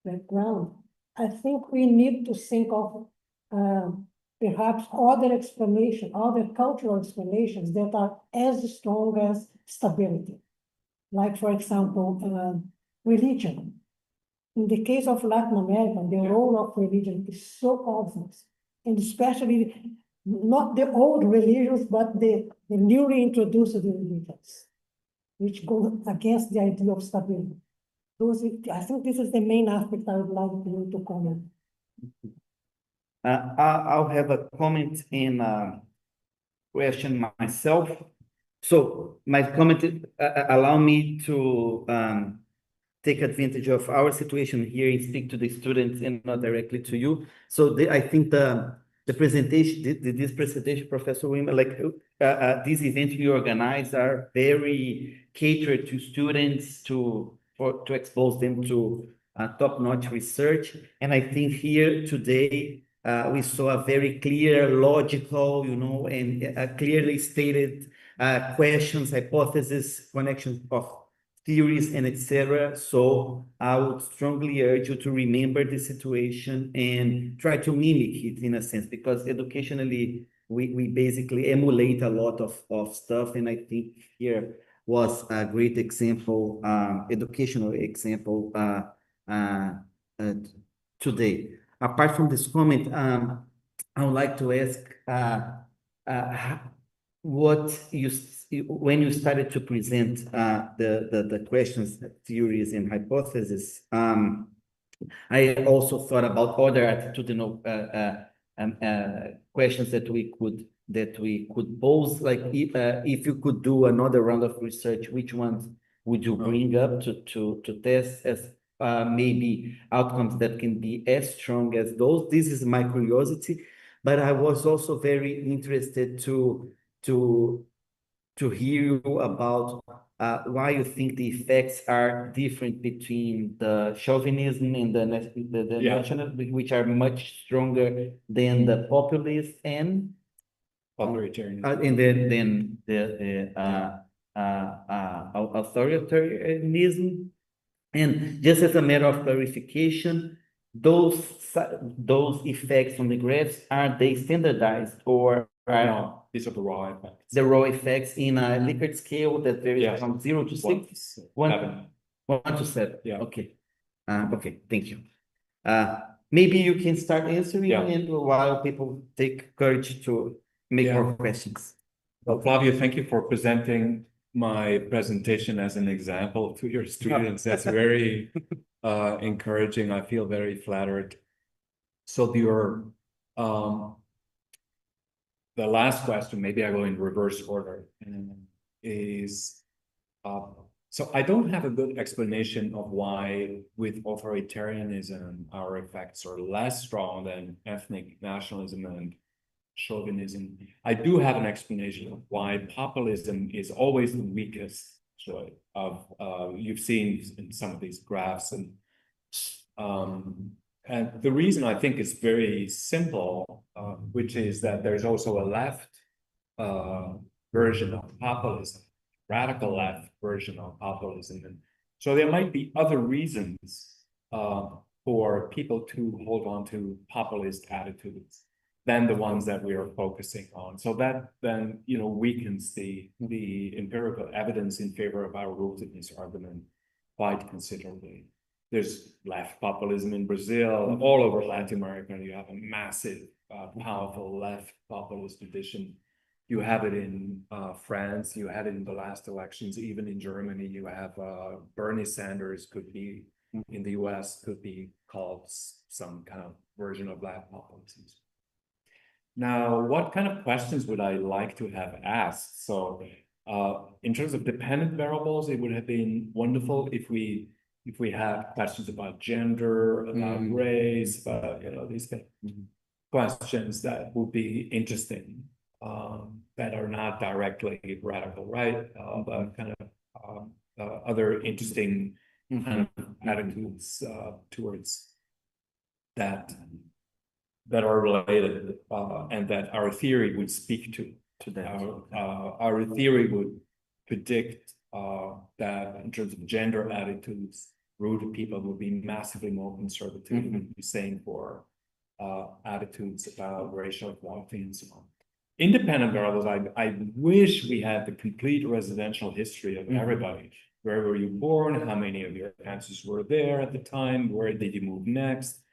background, I think we need to think of perhaps other cultural explanations that are as strong as stability. Like, for example, religion. In the case of Latin America, the role of religion is so obvious, and especially not the old religions, but the newly introduced religions, which go against the idea of stability. I think this is the main aspect I would like you to comment. I'll have a comment and question myself. So my comment allow me to take advantage of our situation here and speak to the students and not directly to you. So I think the presentation, this presentation, Professor Wimmer, like these events we organize are very catered to students to expose them to top-notch research. And I think here today we saw a very clear, logical, and clearly stated questions, hypotheses, connections of theories, and etc. So I would strongly urge you to remember the situation and try to mimic it in a sense, because educationally we basically emulate a lot of stuff, and I think here was a great example, educational example today. apart from this comment, I would like to ask what when you started to present the questions, theories, and hypotheses. I also thought about other attitudinal questions that we could pose. Like if you could do another round of research, which ones would you bring up to test as maybe outcomes that can be as strong as those? This is my curiosity, but I was also very interested to hear you about why you think the effects are different between the chauvinism and the national, which are much stronger than the populist and authoritarianism. And then the authoritarianism. And just as a matter of clarification, those effects on the graphs, are they standardized or No, these are the raw effects. the raw effects in a Likert scale that varies from 0 to 6? 1 to 7. Yeah. Okay. Okay, thank you. Maybe you can start answering and while people take courage to make more questions. Well, Flavio, thank you for presenting my presentation as an example to your students. That's very encouraging. I feel very flattered. So the last question, maybe I go in reverse order, is so I don't have a good explanation of why with authoritarianism our effects are less strong than ethnic nationalism and chauvinism. I do have an explanation of why populism is always the weakest of you've seen in some of these graphs, and the reason I think is very simple, which is that there's also a left version of populism, radical left version of populism. And so there might be other reasons for people to hold on to populist attitudes than the ones that we are focusing on. So that then, weakens the empirical evidence in favor of our rootedness argument quite considerably. There's left populism in Brazil, all over Latin America. You have a massive, powerful left populist tradition. You have it in France. You had it in the last elections. Even in Germany, you have Bernie Sanders could be in the US, could be called some kind of version of left populism. Now, what kind of questions would I like to have asked? So in terms of dependent variables, it would have been wonderful if we had questions about gender, about race, about these questions that would be interesting, that are not directly radical right, but kind of other interesting kind of attitudes towards that are related, and that our theory would speak to that. Our theory would predict that in terms of gender attitudes, rooted people would be massively more conservative, would be same for attitudes about racial equality and so on. Independent variables, I wish we had the complete residential history of everybody. Where were you born? How many of your ancestors were there at the time? Where did you move next?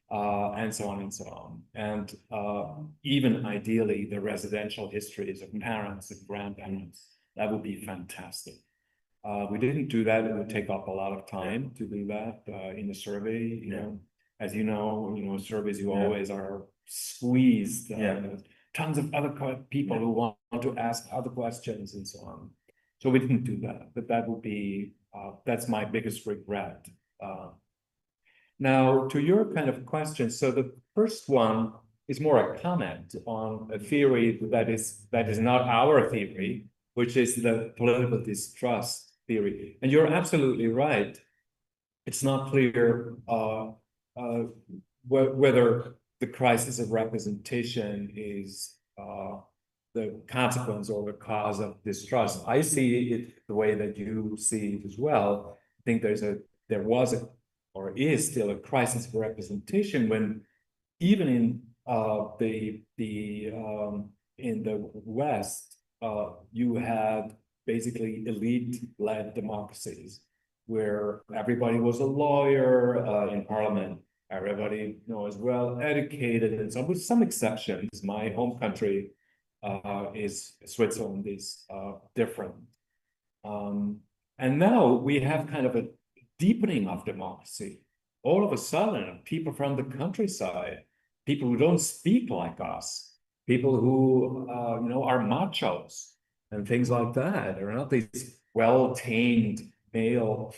And so on and so on. And even ideally, the residential histories of parents and grandparents, that would be fantastic. We didn't do that. It would take up a lot of time to do that in a survey. As you know, surveys, you always are squeezed. Tons of other people who want to ask other questions and so on. So we didn't do that, but that would be, that's my biggest regret. Now, to your kind of question, so the first one is more a comment on a theory that is not our theory, which is the political distrust theory. And you're absolutely right. It's not clear whether the crisis of representation is the consequence or the cause of distrust. I see it the way that you see it as well. I think there was or is still a crisis of representation when even in the West, you had basically elite-led democracies where everybody was a lawyer in parliament. everybody, is well educated, and so with some exceptions. My home country is Switzerland is different. And now we have kind of a deepening of democracy. All of a sudden, people from the countryside, people who don't speak like us, people who are machos and things like that, are not these well-tamed male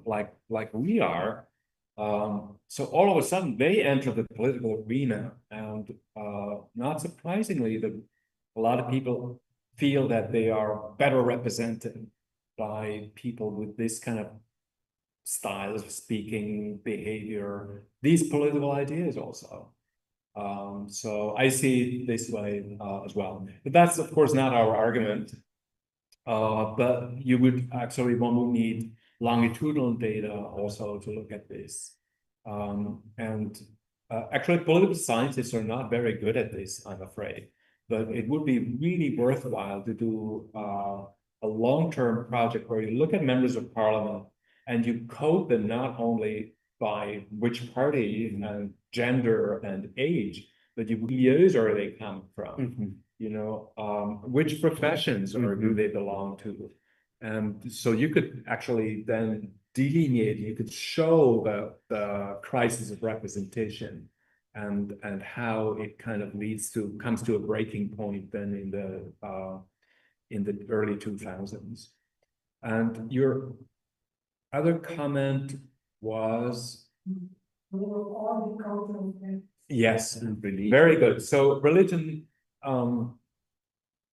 like we are. So all of a sudden they enter the political arena, and not surprisingly, a lot of people feel that they are better represented by people with this kind of style of speaking, behavior, these political ideas also. So I see it this way as well. But that's, of course, not our argument. But you would actually, one would need longitudinal data also to look at this. Actually, political scientists are not very good at this, I'm afraid. But it would be really worthwhile to do a long-term project where you look at members of parliament and you code them not only by which party and gender and age, but you years are they come from, which professions or do they belong to? And so you could actually then delineate, you could show the crisis of representation and how it kind of comes to a breaking point then in the early 2000s. And your other comment was? Yes, very good. So religion all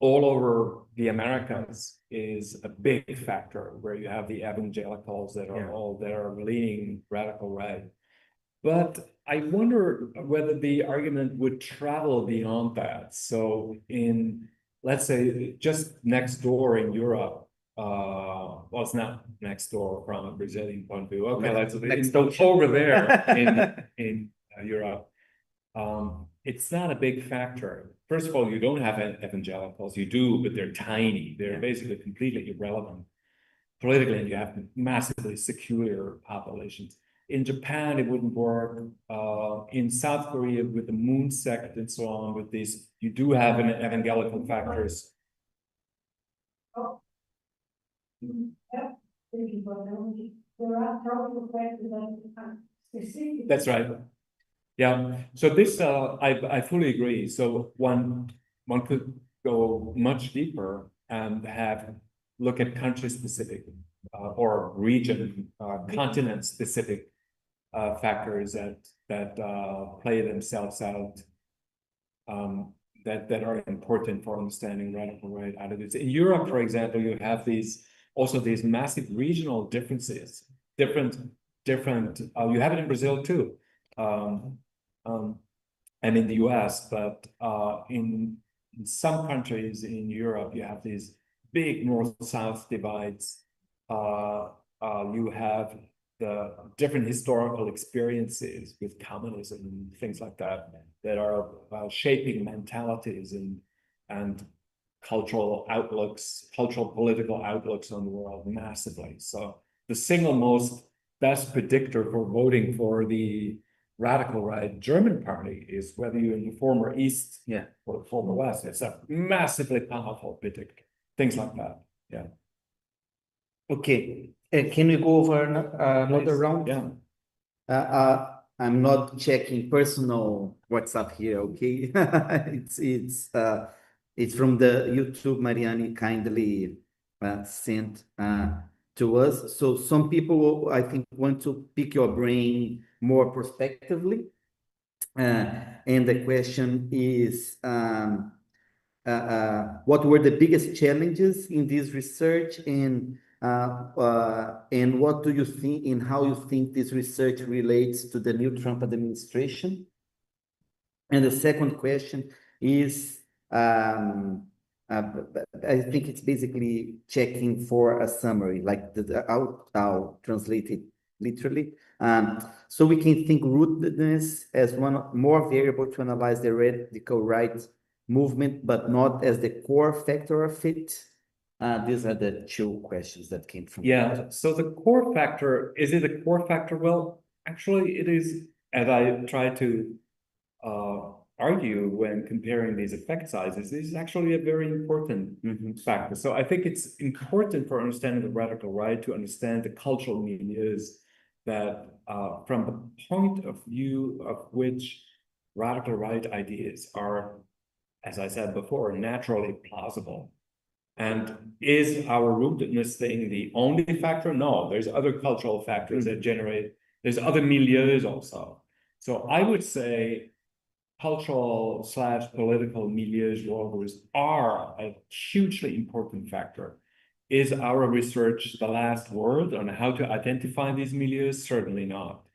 over the Americas is a big factor, where you have the evangelicals that are leaning radical right. But I wonder whether the argument would travel beyond that. So let's say, just next door in Europe, well, it's not next door from a Brazilian point of view. Okay, let's over there in Europe. It's not a big factor. First of all, you don't have evangelicals. You do, but they're tiny. They're basically completely irrelevant politically, and you have massively secular populations. In Japan, it wouldn't work. In South Korea, with the Moon sect and so on, with these, you do have an evangelical factors. That's right. Yeah. So this, I fully agree. So one could go much deeper and look at country-specific or region, continent-specific factors that play themselves out, that are important for understanding radical right attitudes. In Europe, for example, you have these massive regional differences, different. You have it in Brazil too, and in the US, but in some countries in Europe, you have these big north-south divides. You have the different historical experiences with communism and things like that are shaping mentalities and cultural political outlooks on the world massively. So the single most best predictor for voting for the radical right German party is whether you're in the former East or the former West. It's a massively powerful predictor. Things like that. Yeah. Okay. Can we go over another round? Yeah. I'm not checking personal WhatsApp here. Okay. It's from the YouTube. Mariani kindly sent to us. So some people, I think, want to pick your brain more prospectively. And the question is, what were the biggest challenges in this research, and what do you think, and how you think this research relates to the new Trump administration? And the second question is, I think it's basically checking for a summary, like I'll translate it literally. So we can think rootedness as one more variable to analyze the radical right movement, but not as the core factor of it. These are the two questions that came from. Yeah. So the core factor, is it a core factor? Well, actually, it is as I try to argue when comparing these effect sizes, this is actually a very important factor. So I think it's important for understanding the radical right to understand the cultural milieus that from the point of view of which radical right ideas are, as I said before, naturally plausible. And is our rootedness thing the only factor? No, there's other cultural factors that generate, there's other milieus also. So I would say cultural/political milieus, worldviews are a hugely important factor. Is our research the last word on how to identify these milieus? Certainly not.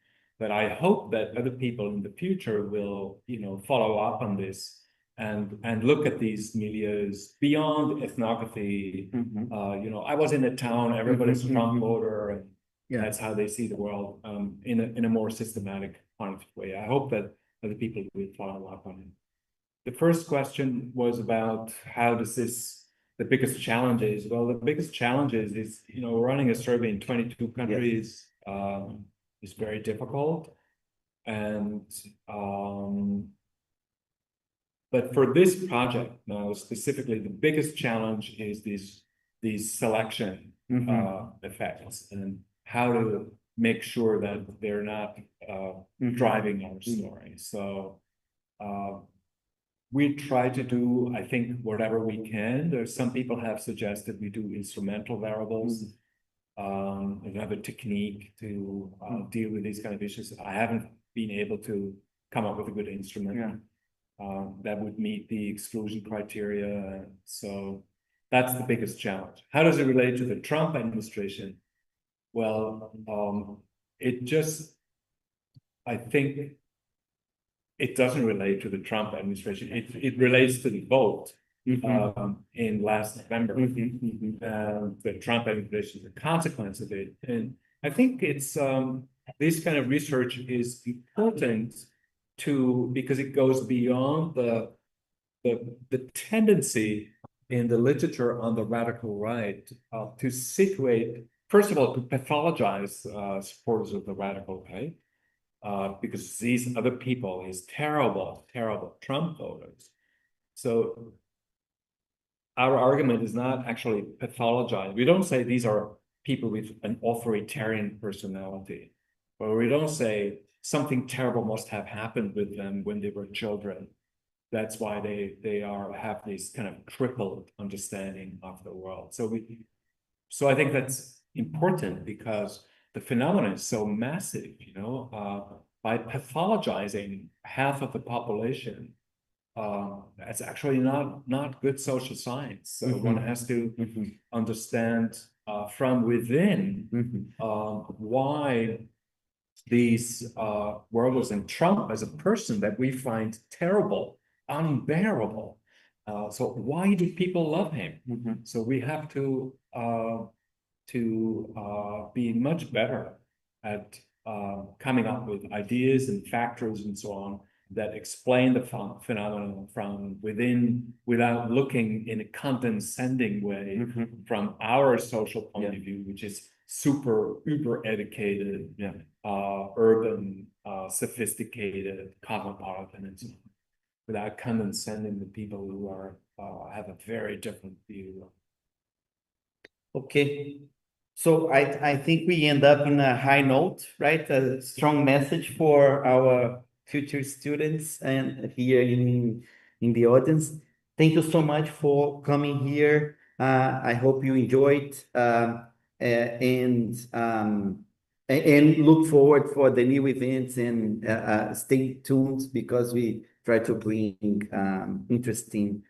But I hope that other people in the future will, follow up on this and look at these milieus beyond ethnography. I was in a town, everybody's a Trump voter, and that's how they see the world in a more systematic kind of way. I hope that other people will follow up on it. The first question was about how does the biggest challenges? Well, the biggest challenges is, running a survey in 22 countries is very difficult. And but for this project now specifically, the biggest challenge is these selection effects and how to make sure that they're not driving our story. So we try to do, I think, whatever we can. There's some people have suggested we do instrumental variables and have a technique to deal with these kind of issues. I haven't been able to come up with a good instrument that would meet the exclusion criteria. So that's the biggest challenge. How does it relate to the Trump administration? Well, I think it doesn't relate to the Trump administration. It relates to the vote in last November. The Trump administration is a consequence of it. And I think it's this kind of research is important because it goes beyond the tendency in the literature on the radical right to situate, first of all, to pathologize supporters of the radical right, because these other people, these terrible, terrible Trump voters. So our argument is not actually pathologized. We don't say these are people with an authoritarian personality, or we don't say something terrible must have happened with them when they were children. That's why they have this kind of crippled understanding of the world. So I think that's important because the phenomenon is so massive, by pathologizing half of the population, that's actually not good social science. So one has to understand from within why these worldviews and Trump as a person that we find terrible, unbearable. So why do people love him? So we have to be much better at coming up with ideas and factors and so on that explain the phenomenon from within without looking in a condescending way from our social point of view, which is super uber educated, urban, sophisticated, cosmopolitan, and so on, without condescending the people who are have a very different view. Okay. So I think we end up in a high note, right? A strong message for our future students and here in the audience. Thank you so much for coming here. I hope you enjoyed and look forward for the new events and stay tuned because we try to bring interesting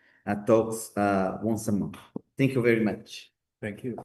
talks once a month. Thank you very much. Thank you.